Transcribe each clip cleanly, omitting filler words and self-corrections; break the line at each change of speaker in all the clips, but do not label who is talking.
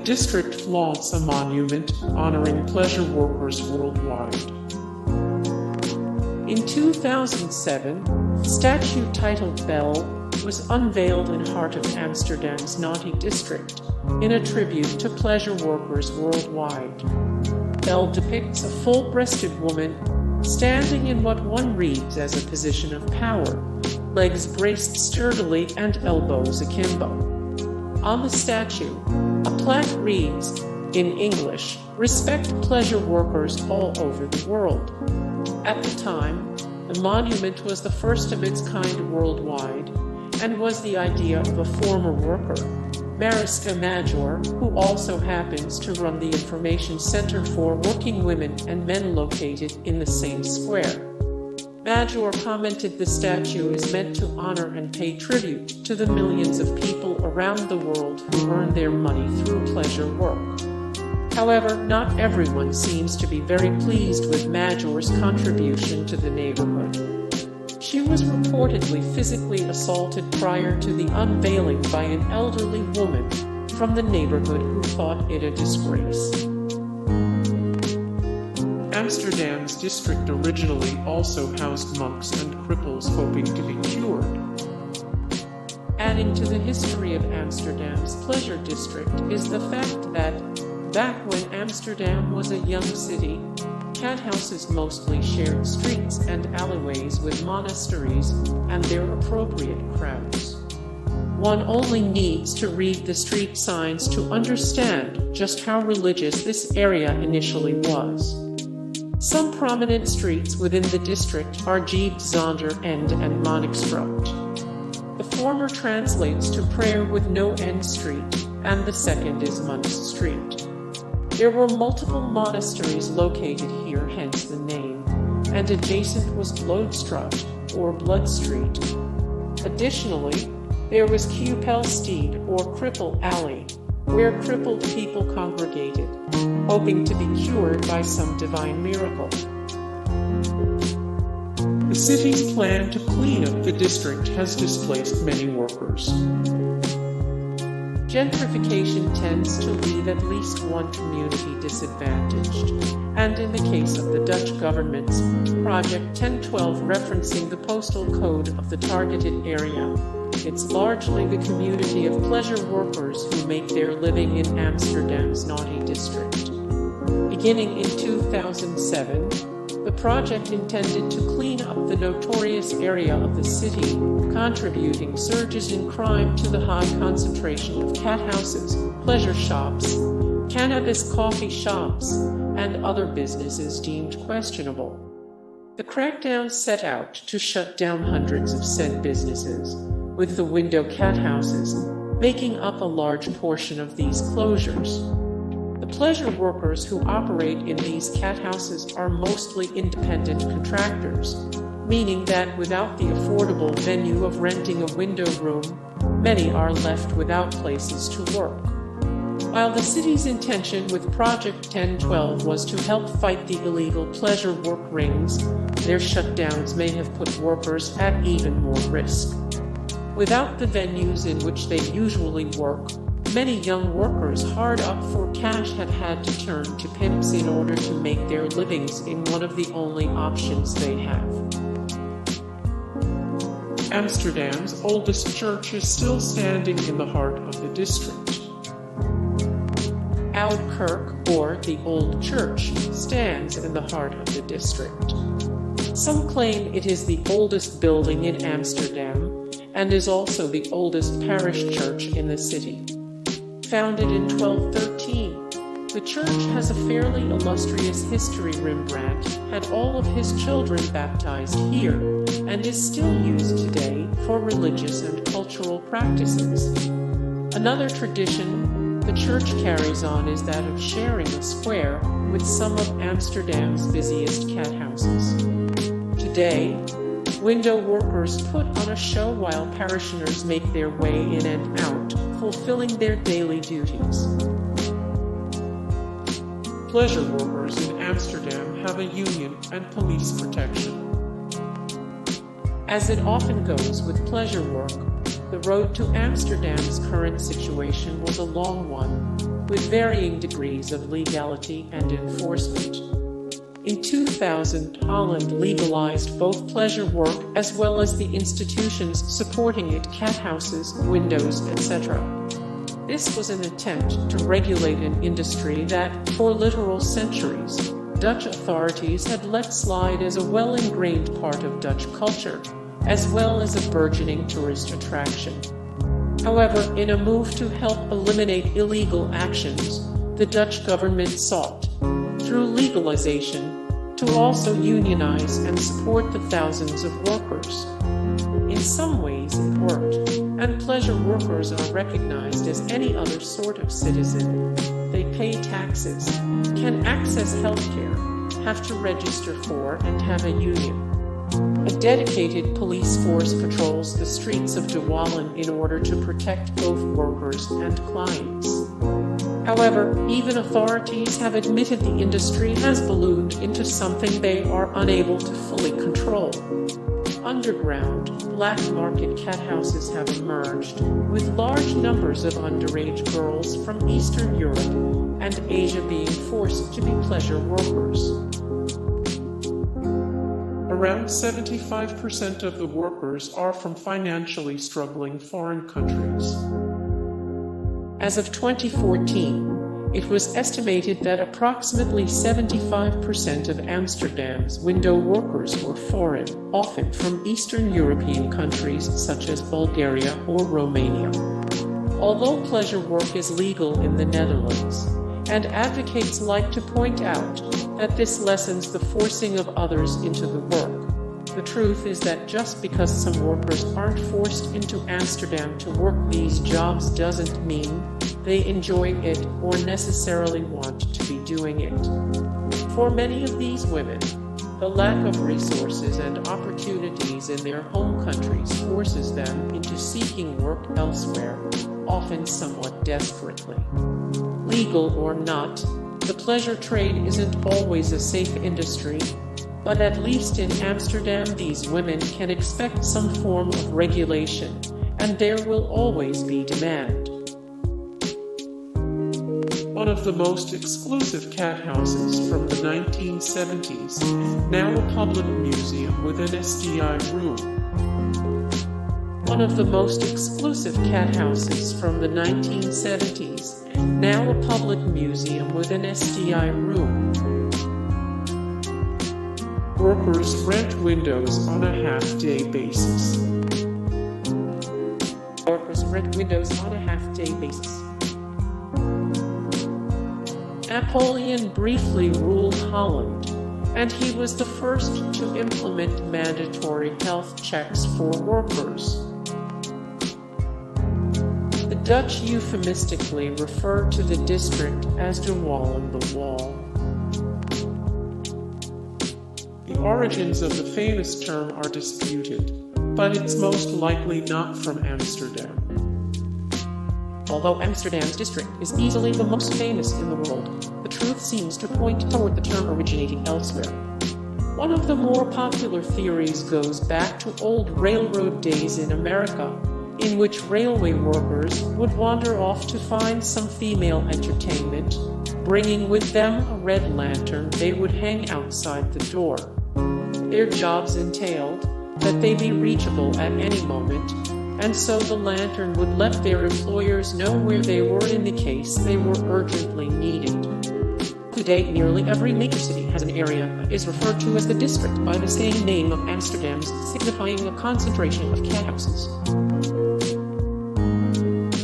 district flaunts a monument honoring pleasure workers worldwide. In 2007, a statue titled Belle was unveiled in heart of Amsterdam's naughty district, in a tribute to pleasure workers worldwide. Belle depicts a full-breasted woman standing in what one reads as a position of power, legs braced sturdily and elbows akimbo. On the statue, a plaque reads, in English, "Respect pleasure workers all over the world." At the time, the monument was the first of its kind worldwide, and was the idea of a former worker, Mariska Major, who also happens to run the Information Center for Working Women and Men located in the same square. Major commented the statue is meant to honor and pay tribute to the millions of people around the world who earn their money through pleasure work. However, not everyone seems to be very pleased with Major's contribution to the neighborhood. She was reportedly physically assaulted prior to the unveiling by an elderly woman from the neighborhood who thought it a disgrace. Amsterdam's district originally also housed monks and cripples hoping to be cured. Adding to the history of Amsterdam's pleasure district is the fact that, back when Amsterdam was a young city, Cathouses mostly shared streets and alleyways with monasteries and their appropriate crowds. One only needs to read the street signs to understand just how religious this area initially was. Some prominent streets within the district are Jeep Zonder End and Monnikstraat. The former translates to prayer with no end street, and the second is Munch Street. There were multiple monasteries located here, hence the name, and adjacent was Bloedstraat, or Blood Street. Additionally, there was Cripples or Cripple Alley, where crippled people congregated, hoping to be cured by some divine miracle. The city's plan to clean up the district has displaced many workers. Gentrification tends to leave at least one community disadvantaged, and in the case of the Dutch government's Project 1012 referencing the postal code of the targeted area, it's largely the community of pleasure workers who make their living in Amsterdam's naughty district. Beginning in 2007, the project intended to clean up the notorious area of the city, contributing surges in crime to the high concentration of cathouses, pleasure shops, cannabis coffee shops, and other businesses deemed questionable. The crackdown set out to shut down hundreds of said businesses, with the window cathouses making up a large portion of these closures. The pleasure workers who operate in these cathouses are mostly independent contractors, meaning that without the affordable venue of renting a window room, many are left without places to work. While the city's intention with Project 1012 was to help fight the illegal pleasure work rings, their shutdowns may have put workers at even more risk. Without the venues in which they usually work, many young workers hard up for cash have had to turn to pimps in order to make their livings in one of the only options they have. Amsterdam's oldest church is still standing in the heart of the district. Oude Kerk, or the Old Church, stands in the heart of the district. Some claim it is the oldest building in Amsterdam, and is also the oldest parish church in the city. Founded in 1213, the church has a fairly illustrious history. Rembrandt had all of his children baptized here, and is still used today for religious and cultural practices. Another tradition the church carries on is that of sharing a square with some of Amsterdam's busiest cathouses. Today, window workers put on a show while parishioners make their way in and out, fulfilling their daily duties. Pleasure workers in Amsterdam have a union and police protection. As it often goes with pleasure work, the road to Amsterdam's current situation was a long one, with varying degrees of legality and enforcement. In 2000, Holland legalized both pleasure work as well as the institutions supporting it, cathouses, windows, etc. This was an attempt to regulate an industry that, for literal centuries, Dutch authorities had let slide as a well-ingrained part of Dutch culture, as well as a burgeoning tourist attraction. However, in a move to help eliminate illegal actions, the Dutch government sought, through legalization, to also unionize and support the thousands of workers. In some ways it worked, and pleasure workers are recognized as any other sort of citizen. They pay taxes, can access healthcare, have to register for and have a union. A dedicated police force patrols the streets of Wallen in order to protect both workers and clients. However, even authorities have admitted the industry has ballooned into something they are unable to fully control. Underground, black market cathouses have emerged, with large numbers of underage girls from Eastern Europe and Asia being forced to be pleasure workers. Around 75% of the workers are from financially struggling foreign countries. As of 2014, it was estimated that approximately 75% of Amsterdam's window workers were foreign, often from Eastern European countries such as Bulgaria or Romania. Although pleasure work is legal in the Netherlands, and advocates like to point out that this lessens the forcing of others into the work, the truth is that just because some workers aren't forced into Amsterdam to work these jobs doesn't mean they enjoy it or necessarily want to be doing it. For many of these women, the lack of resources and opportunities in their home countries forces them into seeking work elsewhere, often somewhat desperately. Legal or not, the pleasure trade isn't always a safe industry, but at least in Amsterdam these women can expect some form of regulation, and there will always be demand. One of the most exclusive cathouses from the 1970s, now a public museum with an STI room. One of the most exclusive cathouses from the 1970s, now a public museum with an STI room. Workers rent windows on a half-day basis. Workers rent windows on a half-day basis. Napoleon briefly ruled Holland, and he was the first to implement mandatory health checks for workers. The Dutch euphemistically refer to the district as de Wallen, the wall. The origins of the famous term are disputed, but it's most likely not from Amsterdam. Although Amsterdam's district is easily the most famous in the world, the truth seems to point toward the term originating elsewhere. One of the more popular theories goes back to old railroad days in America, in which railway workers would wander off to find some female entertainment, bringing with them a red lantern they would hang outside the door. Their jobs entailed that they be reachable at any moment, and so the lantern would let their employers know where they were in the case they were urgently needed. Today, nearly every major city has an area that is referred to as the district by the same name of Amsterdam's, signifying a concentration of cathouses.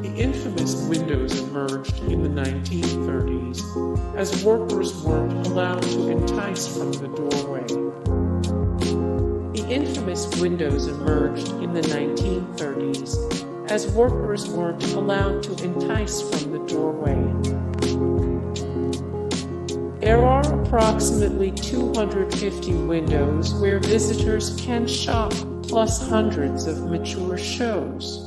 The infamous windows emerged in the 1930s as workers weren't allowed to entice from the doorway. The infamous windows emerged in the 1930s as workers weren't allowed to entice from the doorway. There are approximately 250 windows where visitors can shop, plus hundreds of mature shows.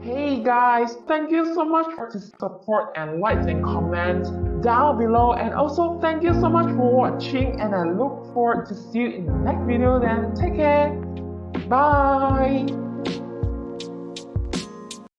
Hey guys, thank you so much for the support and likes and comments down below, and also thank you so much for watching, and I look forward to see you in the next video. Then take care, bye.